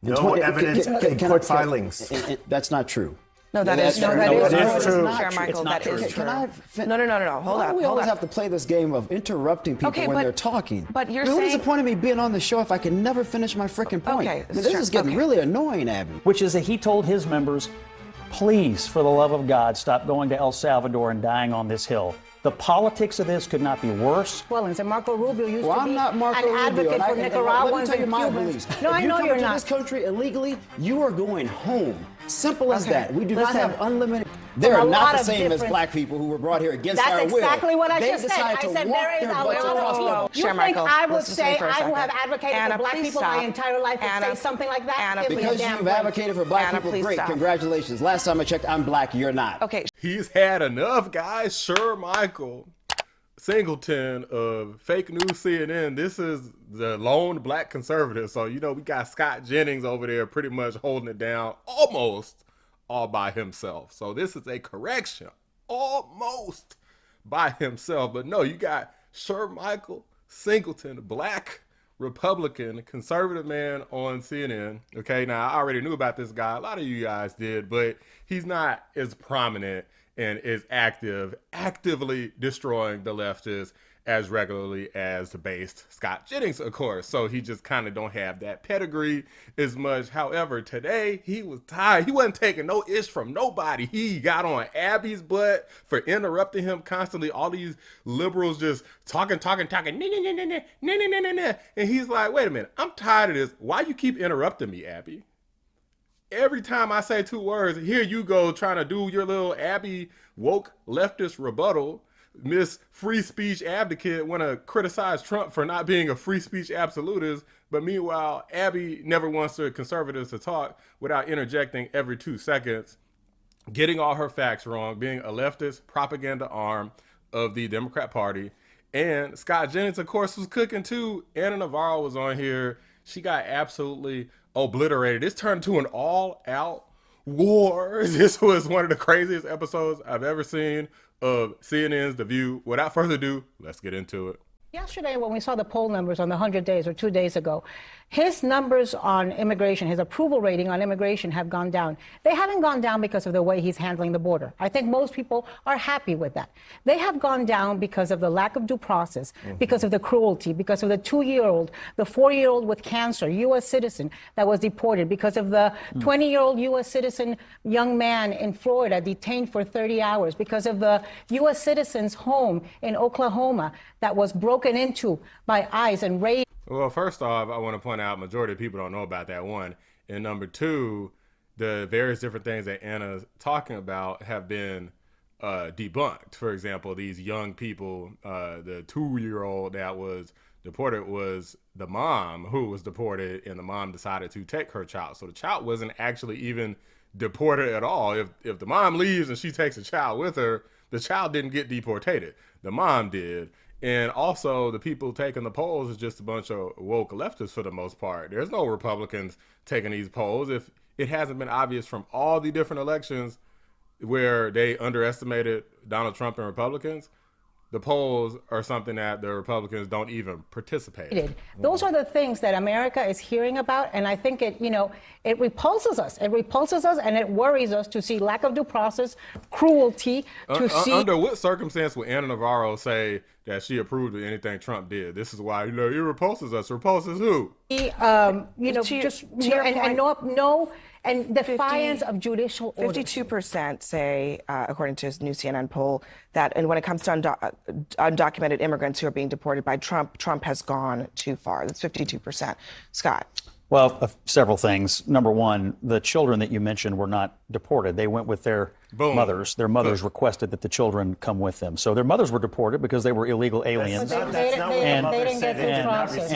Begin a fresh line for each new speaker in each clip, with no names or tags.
No evidence in court filings.
That's not true.
No, that is true. Shermichael, that is true. No. Hold on.
We always have to play this game of interrupting people when they're talking.
But you're
saying... What is the point of me being on the show if I can never finish my freaking point?
Okay.
This is getting really annoying, Abby.
Which is that he told his members, please, for the love of God, stop going to El Salvador and dying on this hill. The politics of this could not be worse.
Well, and Marco Rubio used to be
an
advocate for Nicaraguans and Cubans. No, I know you're not. If you come into this country illegally, you are going home. Simple as that. We do not have unlimited. They are not the same as black people who were brought here against our will. That's exactly what I just said. I said there is a lot of people. You think I would say I will have advocated for black people my entire life and say something like that?
Because you've advocated for black people, great. Congratulations. Last time I checked, I'm black. You're not.
Okay.
He's had enough, guys. Shermichael Singleton of fake news CNN. This is the lone black conservative. So, you know, we got Scott Jennings over there pretty much holding it down almost all by himself. So this is a correction, almost by himself. But no, you got Shermichael Singleton, black Republican conservative man on CNN. Okay, now I already knew about this guy. A lot of you guys did, but he's not as prominent and is actively destroying the leftists as regularly as the based Scott Jennings, of course. So he just kind of don't have that pedigree as much. However, today he was tired. He wasn't taking no ish from nobody. He got on Abby's butt for interrupting him constantly. All these liberals just talking. And he's like, wait a minute, I'm tired of this. Why you keep interrupting me, Abby? Every time I say 2 words, here you go trying to do your little Abby woke leftist rebuttal. Miss Free Speech Advocate want to criticize Trump for not being a free speech absolutist, but meanwhile, Abby never wants the conservatives to talk without interjecting every 2 seconds, getting all her facts wrong, being a leftist propaganda arm of the Democrat Party. And Scott Jennings, of course, was cooking too. Anna Navarro was on here. She got absolutely obliterated. This turned to an all-out war. This was one of the craziest episodes I've ever seen of CNN's The View. Without further ado, let's get into it.
Yesterday, when we saw the poll numbers on the 100 days or 2 days ago, his numbers on immigration, his approval rating on immigration have gone down. They haven't gone down because of the way he's handling the border. I think most people are happy with that. They have gone down because of the lack of due process, because of the cruelty, because of the 2-year-old, the 4-year-old with cancer, U.S. citizen that was deported, because of the 20-year-old U.S. citizen young man in Florida detained for 30 hours, because of the U.S. citizen's home in Oklahoma that was broken into by ICE and raided.
Well, first off, I want to point out majority of people don't know about that one. And number two, the various different things that Anna's talking about have been debunked. For example, these young people, the 2-year-old that was deported was the mom who was deported, and the mom decided to take her child. So the child wasn't actually even deported at all. If the mom leaves and she takes a child with her, the child didn't get deported. The mom did. And also, the people taking the polls is just a bunch of woke leftists for the most part. There's no Republicans taking these polls. If it hasn't been obvious from all the different elections where they underestimated Donald Trump and Republicans, the polls are something that the Republicans don't even participate in.
Those are the things that America is hearing about, and I think it repulses us. It repulses us, and it worries us to see lack of due process, cruelty,
Under what circumstance would Anna Navarro say that she approved of anything Trump did? This is why, it repulses us. Repulses who? And defiance of judicial orders.
52% say, according to his new CNN poll, that and when it comes to undocumented immigrants who are being deported by Trump, Trump has gone too far. That's 52%. Scott.
Well, several things. Number one, the children that you mentioned were not deported. They went with their mothers. Their mothers requested that the children come with them. So their mothers were deported because they were illegal aliens.
They didn't get due process.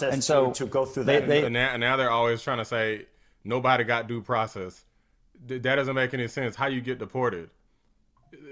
And so
to go through that.
Now they're always trying to say nobody got due process. That doesn't make any sense. How you get deported?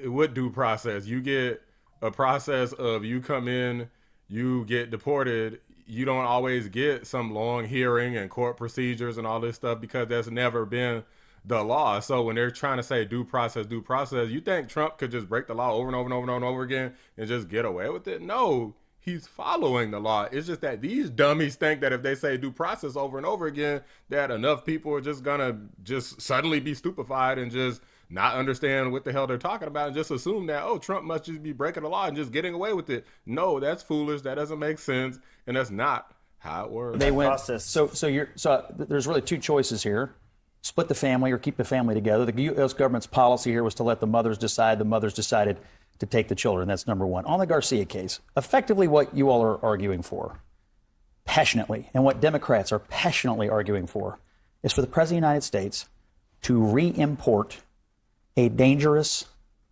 What due process? You get a process of you come in, you get deported. You don't always get some long hearing and court procedures and all this stuff because there's never been the law. So when they're trying to say due process, you think Trump could just break the law over and over and over and over again and just get away with it? No, he's following the law. It's just that these dummies think that if they say due process over and over again, that enough people are just gonna just suddenly be stupefied and just not understand what the hell they're talking about and just assume that, oh, Trump must just be breaking the law and just getting away with it. No, that's foolish. That doesn't make sense. And that's not how it works.
They went, so there's really two choices here. Split the family or keep the family together. The U.S. government's policy here was to let the mothers decide. The mothers decided to take the children. That's number one. On the Garcia case, effectively what you all are arguing for, passionately, and what Democrats are passionately arguing for, is for the President of the United States to re-import a dangerous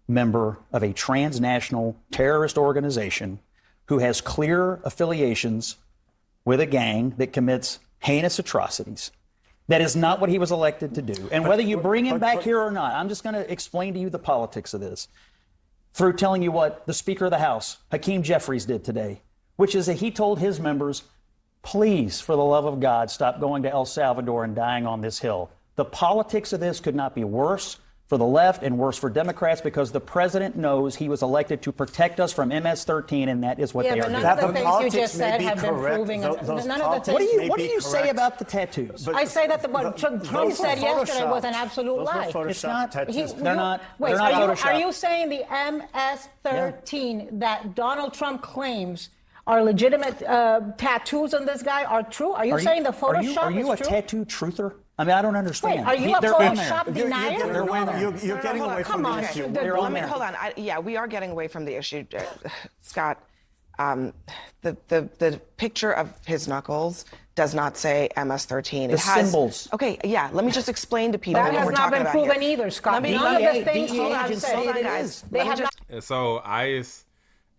member of a transnational terrorist organization who has clear affiliations with a gang that commits heinous atrocities. That is not what he was elected to do. And whether you bring him back here or not, I'm just going to explain to you the politics of this through telling you what the Speaker of the House, Hakeem Jeffries, did today, which is that he told his members, please, for the love of God, stop going to El Salvador and dying on this hill. The politics of this could not be worse for the left and worse for Democrats, because the president knows he was elected to protect us from MS-13, and that is what they are doing.
None of the things you just said have been proving. None of the things.
What do you say about the tattoos?
I say that what Trump said yesterday was an absolute lie.
It's not.
They're
not.
Wait,
they're not Photoshopped.
are you saying the MS-13 that Donald Trump claims are legitimate tattoos on this guy are true? Are you saying the Photoshop is true?
Are you a tattoo truther? I mean, I don't understand.
Wait, are you a Photoshop denier?
You're getting away from the issue.
Hold on. Yeah, we are getting away from the issue, Scott. The picture of his knuckles does not say MS-13.
The symbols.
Okay, yeah. Let me just explain to people
that
what we're talking about
here. That has not been proven
here.
either, Scott.
None
of the things
hold on, guys.
They have not.
And so ICE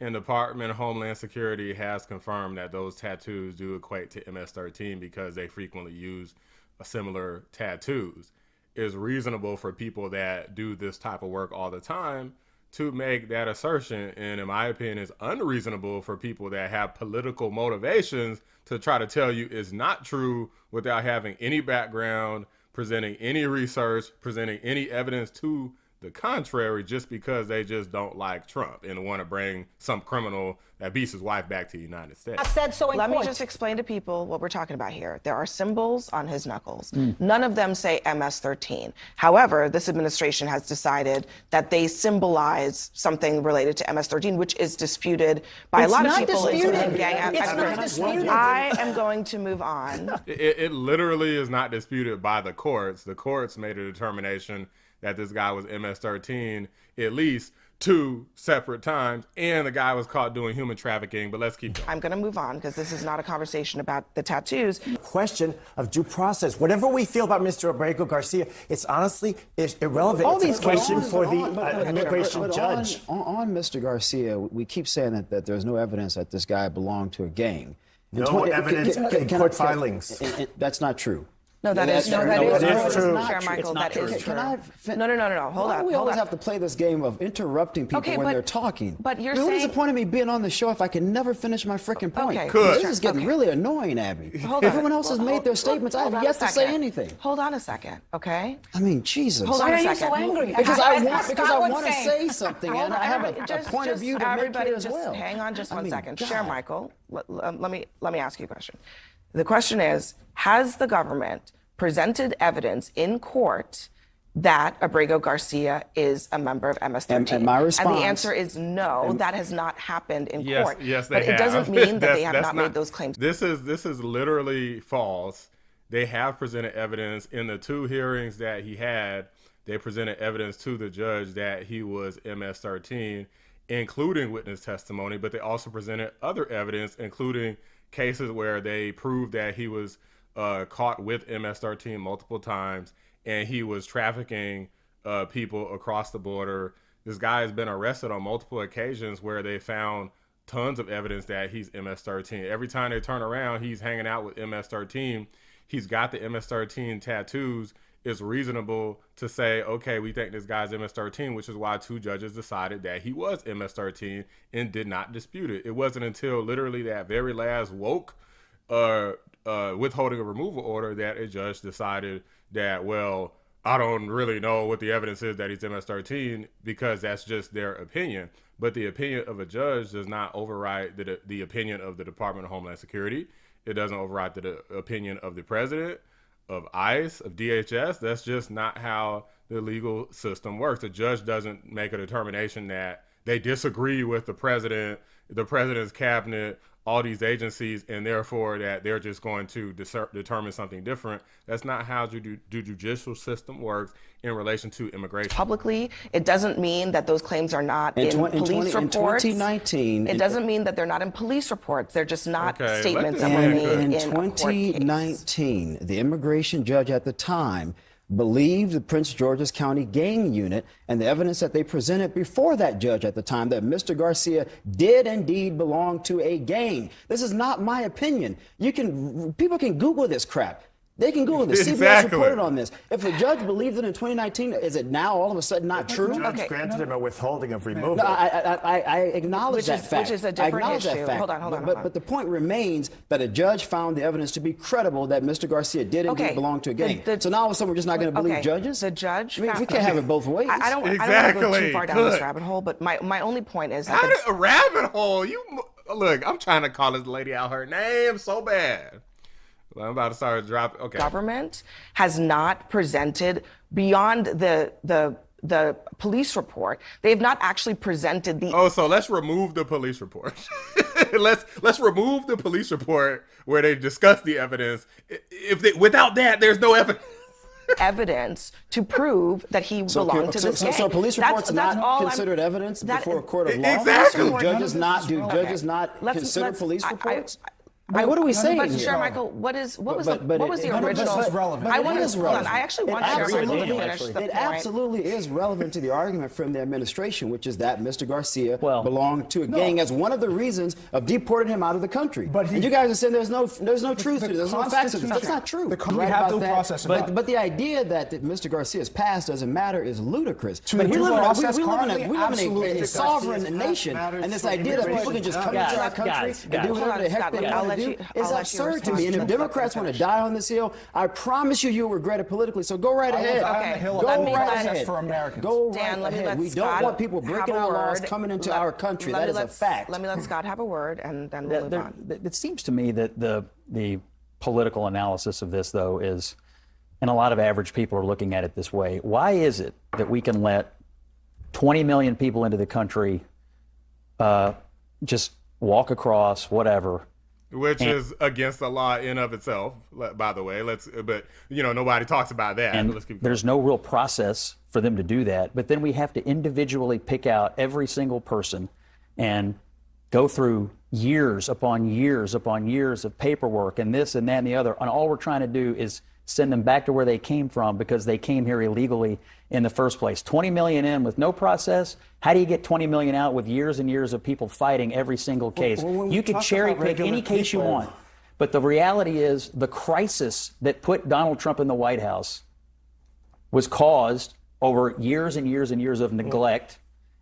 and the Department of Homeland Security has confirmed that those tattoos do equate to MS-13 because they frequently use similar tattoos. It's reasonable for people that do this type of work all the time to make that assertion, and in my opinion, it's unreasonable for people that have political motivations to try to tell you it's not true without having any background, presenting any research, presenting any evidence to the contrary, just because they just don't like Trump and want to bring some criminal that beats his wife back to the United States.
I said so.
Let me just explain to people what we're talking about here. There are symbols on his knuckles. None of them say MS-13. However, this administration has decided that they symbolize something related to MS-13, which is disputed by a lot of people.
It's not disputed.
I am going to move on.
It literally is not disputed by the courts. The courts made a determination that this guy was MS-13 at least 2 separate times, and the guy was caught doing human trafficking. But let's keep going.
I'm going to move on because this is not a conversation about the tattoos.
Question of due process. Whatever we feel about Mr. Abrego Garcia, it's honestly irrelevant.
All
it's
these
a question for the immigration judge.
On Mr. Garcia, we keep saying that there's no evidence that this guy belonged to a gang.
No evidence in court filings.
That's not true.
No, that is true.
That is true.
Shermichael, that is true. No. Hold on.
We always have to play this game of interrupting people when they're talking.
But you're
saying... What is the
saying...
point of me being on the show if I can never finish my freaking point?
Okay.
This is getting really annoying, Abby. Everyone else has made their statements. I have yet to say anything.
Hold on a second, okay?
I mean, Jesus.
Hold on a
Why are
second.
you so angry?
Because I want to say something, and I have a point of view to make here as well.
Hang on just one second. Shermichael, let me ask you a question. The question is, has the government presented evidence in court that Abrego Garcia is a member of MS-13?
And my response...
And the answer is no, that has not happened in court.
Yes, they have.
But it doesn't mean that they have not made those claims.
This is literally false. They have presented evidence in the 2 hearings that he had. They presented evidence to the judge that he was MS-13, including witness testimony, but they also presented other evidence, including cases where they proved that he was caught with MS-13 multiple times, and he was trafficking people across the border. This guy has been arrested on multiple occasions where they found tons of evidence that he's MS-13. Every time they turn around, he's hanging out with MS-13. He's got the MS-13 tattoos. It's reasonable to say, okay, we think this guy's MS-13, which is why 2 judges decided that he was MS-13 and did not dispute it. It wasn't until literally that very last woke withholding a removal order that a judge decided that, well, I don't really know what the evidence is that he's MS-13 because that's just their opinion. But the opinion of a judge does not override the opinion of the Department of Homeland Security. It doesn't override the opinion of the president, of ICE, of DHS. That's just not how the legal system works. The judge doesn't make a determination that they disagree with the president's cabinet, all these agencies, and therefore that they're just going to determine something different. That's not how the judicial system works in relation to immigration.
Publicly, it doesn't mean that those claims are not in police reports.
In 2019,
it doesn't mean that they're not in police reports. They're just not statements that were made in
2019, the immigration judge at the time believed the Prince George's County gang unit and the evidence that they presented before that judge at the time that Mr. Garcia did indeed belong to a gang. This is not my opinion. People can Google this crap. They can Google this. CBS reported on this. If a judge believed it in 2019, is it now all of a sudden not true?
The judge granted him a withholding of removal.
No, I acknowledge that fact.
Which is a different issue. Hold on.
But the point remains that a judge found the evidence to be credible that Mr. Garcia did indeed belong to a gang. So now all of a sudden we're just not going to believe judges?
The judge
we can't have it both ways.
I don't want to go too far down this rabbit hole, but my only point is that
a rabbit hole? Look, I'm trying to call this lady out her name so bad. I'm about to start dropping. Okay.
Government has not presented beyond the police report. They have not actually presented the.
Oh, so let's remove the police report. let's remove the police report where they discuss the evidence. Without that, there's no evidence.
Evidence to prove that he belonged to this gang.
So police reports not considered evidence before a court of law?
Exactly.
Do judges not consider police reports? What are we saying here?
Shermichael, what was the original?
This is relevant.
I actually want Shermichael to finish the point.
It absolutely is relevant to the argument from the administration, which is that Mr. Garcia belonged to a gang as one of the reasons of deporting him out of the country. And you guys are saying there's no truth to it. There's no facts to it. That's not true. But the idea that Mr. Garcia's past doesn't matter is ludicrous. But we live in a sovereign nation, and this idea that people can just come into our country and do whatever the heck they want to do is absurd to me. And if Democrats want to die on this hill, I promise you'll regret it politically. So go right ahead. Go right ahead. Go right ahead. We don't want people breaking our laws coming into our country. That is a fact.
Let me let Scott have a word, and then we'll move on.
It seems to me that the political analysis of this, though, is, and a lot of average people are looking at it this way. Why is it that we can let 20 million people into the country just walk across, whatever,
which is against the law in of itself, by the way. But nobody talks about that.
And there's no real process for them to do that. But then we have to individually pick out every single person and go through years upon years upon years of paperwork and this and that and the other. And all we're trying to do is send them back to where they came from because they came here illegally in the first place. 20 million in with no process. How do you get 20 million out with years and years of people fighting every single case? You could cherry pick any case you want. But the reality is the crisis that put Donald Trump in the White House was caused over years and years and years of neglect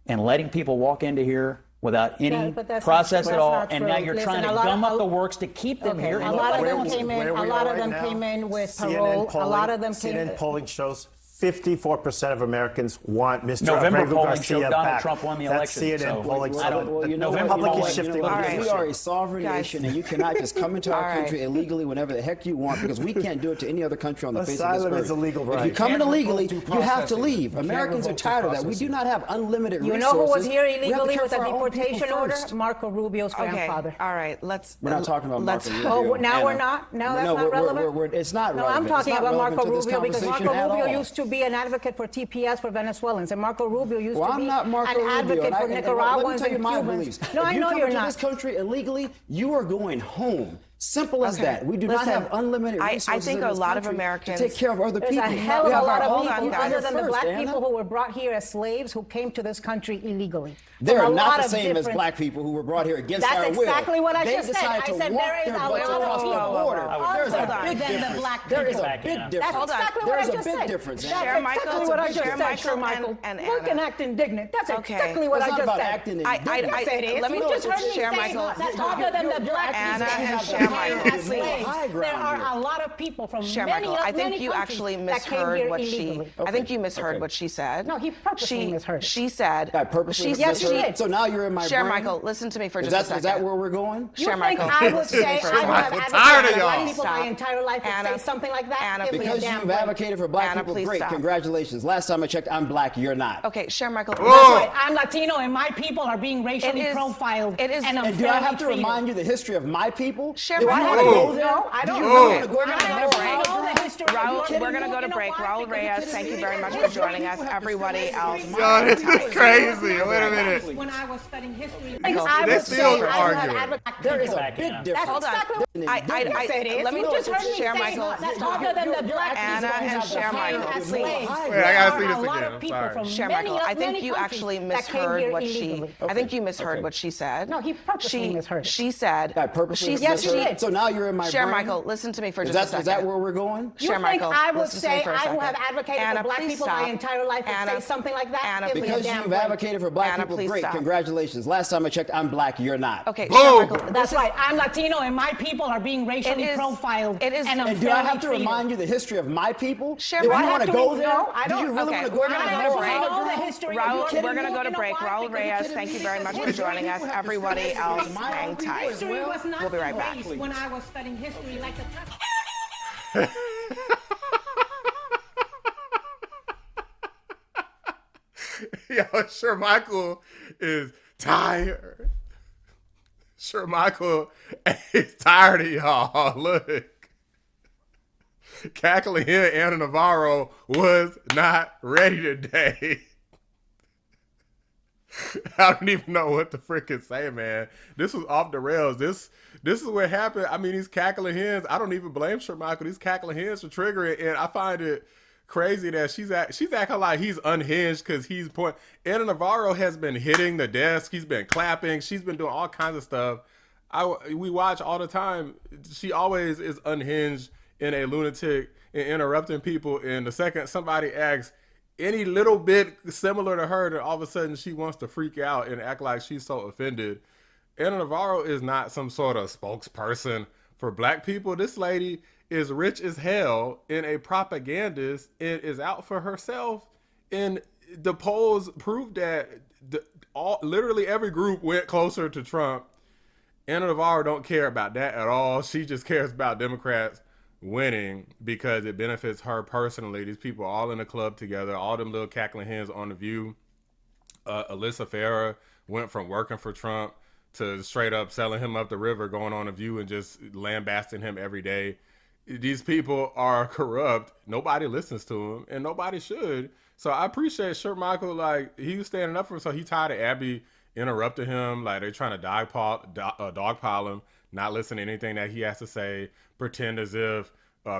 and letting people walk into here without any process at all, and now you're trying to gum up the works to keep them here.
A lot of them came in. A lot of them came in with parole. A lot of them came in.
CNN polling shows 54% of Americans want Mr.
November
Abrego
polling
Garcia
showed Donald
back.
Trump won the
That's
election.
CNN polling.
The
public is shifting.
We are a sovereign nation, and you cannot just come into our country illegally whenever the heck you want, because we can't do it to any other country on the face of this earth.
Asylum is a legal right.
If you come in illegally, you have to leave. Americans are tired of that. We do not have unlimited resources.
You know who was here illegally with a deportation order? Marco Rubio's grandfather.
All right,
we're not talking about Marco Rubio.
Oh, now we're not? No, that's not relevant?
It's not
No,
relevant.
I'm talking about Marco Rubio because Marco Rubio
all.
used to be an advocate for TPS for Venezuelans, and Marco Rubio used to be
I'm not
an advocate for Nicaraguans and
Cubans.
No, I know you're
If you come to
not.
this country illegally, you are going home. Simple as that. We do not have unlimited resources
I think
in
a
this
lot of
country
Americans
to take care of other people.
There's a hell of a lot of people,
guys.
other than the black people who were brought here as slaves who came to this country illegally.
They're not the same as black people who were brought here against our will.
That's exactly what I just said. I said there is a lot of people
There's a big
difference.
There is a big difference.
That's exactly what I just said.
There's a big difference.
That's exactly what I just said, Shermichael. Look and act indignant. That's exactly what I just said.
Let
me just
Other than the black
Anna and Shermichael,
There are a lot of people from
Shermichael, I think you actually misheard what she. I think you misheard what she said.
No, he purposely misheard it.
She said.
I purposely
Yes, you
misheard
did.
it. So now you're in my brain.
Shermichael, listen to me for just a second.
Is that where we're going?
You think
Shermichael,
I would say I have
I'm tired of
advocated
y'all.
black people my entire life and
Anna,
say something like that?
Anna,
Give me a
Because
damn
you've
break.
advocated for black
Anna,
people,
please
great.
stop.
Congratulations. Last time I checked, I'm black. You're not.
Okay, Shermichael.
Whoa.
I'm Latino and my people are being racially
It is-
profiled.
it is-
and
And do I have to remind you the history of my people?
Sure,
Do I have to
Michael.
go there?
No, I don't.
Do you really
Oh.
want to go
We're
down
gonna
that
go to
road?
break.
know the history of
Raul,
your
we're gonna
people.
go to
You know
break.
why?
Raul
Because
Reyes,
it's
thank you
the
very much for
history.
joining us. Everybody else.
Yo, this is crazy. Wait a minute.
When I was studying history,
Michael,
I
they
would
still
say I would
arguing.
have advocated
There is a
black
big
people.
difference.
Hold on.
Exactly
I
said it.
let me
You just heard me
share
say
Michael.
that other than the black
Anna
people
and
have
share
the
Michael,
same as
please.
slaves.
Wait, I gotta see
There
this
are a lot
again.
of
I'm
people
sorry.
from
Share
many,
Michael, I think
many
you
countries
actually
that came
misheard
here
what
illegally.
she. I think you misheard what she said.
No, he purposely misheard it.
She said.
I purposely
She
misheard
said.
it. So now you're in my
Share
brain.
Michael, listen to me for
Is
just a
that
second.
where we're going?
You
Share
think
Michael,
I would
listen to me
say
for a
I who have
second.
advocated
Anna,
for black
please
people
stop.
my entire life would
Anna,
say something like that?
Anna,
Give me a
Because
damn
you've
break.
advocated for black
Anna,
people,
please
great.
stop.
Congratulations. Last time I checked, I'm black. You're not.
Okay,
Boom.
Share Michael.
That's right. I'm Latino and my people are being racially
It is-
profiled.
it is-
and
And do I have to
unfairly
remind you the history of my people?
Share
Do
Michael.
you
I
want
have
to
to
go
read-
there?
no, I
Do you
don't.
really
Okay,
want to go
we're
down
gonna
that
go to
road?
break.
I know the history of
Raul,
your
we're
people.
gonna go to
You know
break.
why?
Raul
Because
Reyes,
it's
thank you
a
very much for joining us. Everybody else, hang tight.
History was not
We'll be right back.
erased when I was studying history like the
Yo, Shermichael is tired. Shermichael is tired of y'all. Look. Cackling here, Anna Navarro was not ready today. I don't even know what to freaking say, man. This was off the rails. This is what happened. I mean, these cackling hens, I don't even blame Shermichael. These cackling hens for triggering, and I find it crazy that she's acting like he's unhinged because he's Anna Navarro has been hitting the desk. He's been clapping. She's been doing all kinds of stuff. We watch all the time. She always is unhinged and a lunatic and interrupting people. And the second somebody asks any little bit similar to her, then all of a sudden she wants to freak out and act like she's so offended. Anna Navarro is not some sort of spokesperson for black people. This lady is rich as hell and a propagandist and is out for herself. And the polls proved that literally every group went closer to Trump. Anna Navarro don't care about that at all. She just cares about Democrats winning because it benefits her personally. These people are all in a club together, all them little cackling hens on The View. Alyssa Farah went from working for Trump to straight up selling him up the river, going on The View and just lambasting him every day. These people are corrupt. Nobody listens to him, and nobody should. So I appreciate Shermichael. Like, he was standing up for him. So he tired of Abby interrupting him. Like, they're trying to dogpile him, not listen to anything that he has to say, pretend as if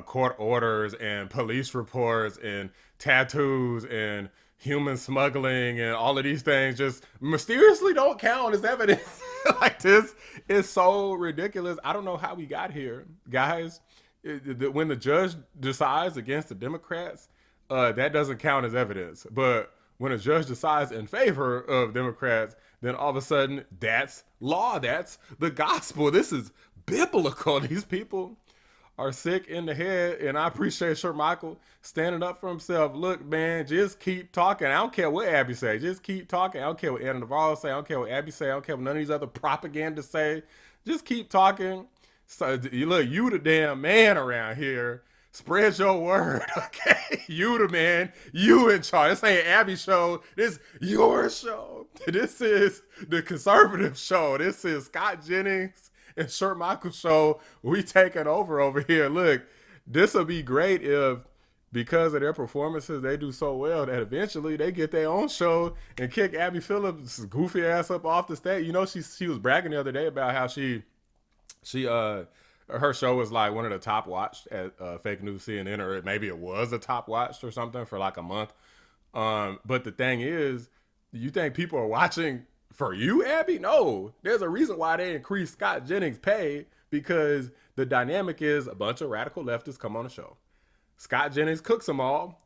court orders and police reports and tattoos and human smuggling and all of these things just mysteriously don't count as evidence. Like, this is so ridiculous. I don't know how we got here, guys. When the judge decides against the Democrats, that doesn't count as evidence. But when a judge decides in favor of Democrats, then all of a sudden that's law. That's the gospel. This is biblical. These people are sick in the head, and I appreciate Shermichael standing up for himself. Look, man, just keep talking. I don't care what Abby say. Just keep talking. I don't care what Anna Navarro say. I don't care what Abby say. I don't care what none of these other propagandists say. Just keep talking. So look, you the damn man around here. Spread your word, okay? You the man. You in charge. This ain't Abby's show. This your show. This is the conservative show. This is Scott Jennings and Shermichael's show. We taking over here. Look, this will be great if, because of their performances, they do so well that eventually they get their own show and kick Abby Phillip's goofy ass up off the stage. You know, she was bragging the other day about how her show was like one of the top watched at Fake News CNN, or maybe it was a top watched or something for like a month. But the thing is, you think people are watching for you, Abby? No, there's a reason why they increased Scott Jennings' pay, because the dynamic is a bunch of radical leftists come on the show. Scott Jennings cooks them all.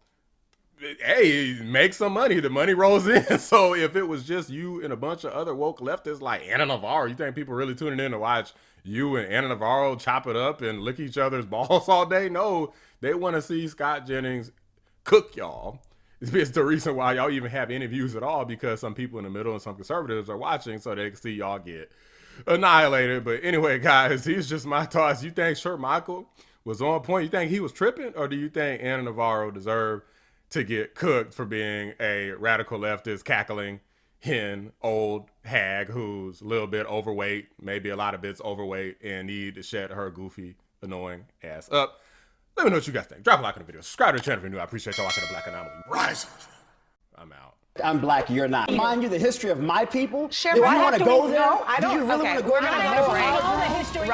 hey, make some money. The money rolls in. So if it was just you and a bunch of other woke leftists like Anna Navarro, you think people really tuning in to watch you and Anna Navarro chop it up and lick each other's balls all day? No, they want to see Scott Jennings cook y'all. It's the reason why y'all even have any views at all, because some people in the middle and some conservatives are watching so they can see y'all get annihilated. But anyway, guys, these just my thoughts. You think Shermichael was on point? You think he was tripping? Or do you think Anna Navarro deserved to get cooked for being a radical leftist, cackling hen, old hag who's a little bit overweight, maybe a lot of bits overweight, and need to shut her goofy, annoying ass up? Let me know what you guys think. Drop a like on the video. Subscribe to the channel if you're new. I appreciate y'all watching The Black Anomaly. Rise. I'm out.
I'm black, you're not. Mind you, the history of my people.
Sure,
Do
I
you want
have
to
to
go there?
No, I don't.
Do you really
Okay,
want to go
we're
there?
gonna go right.
All the history.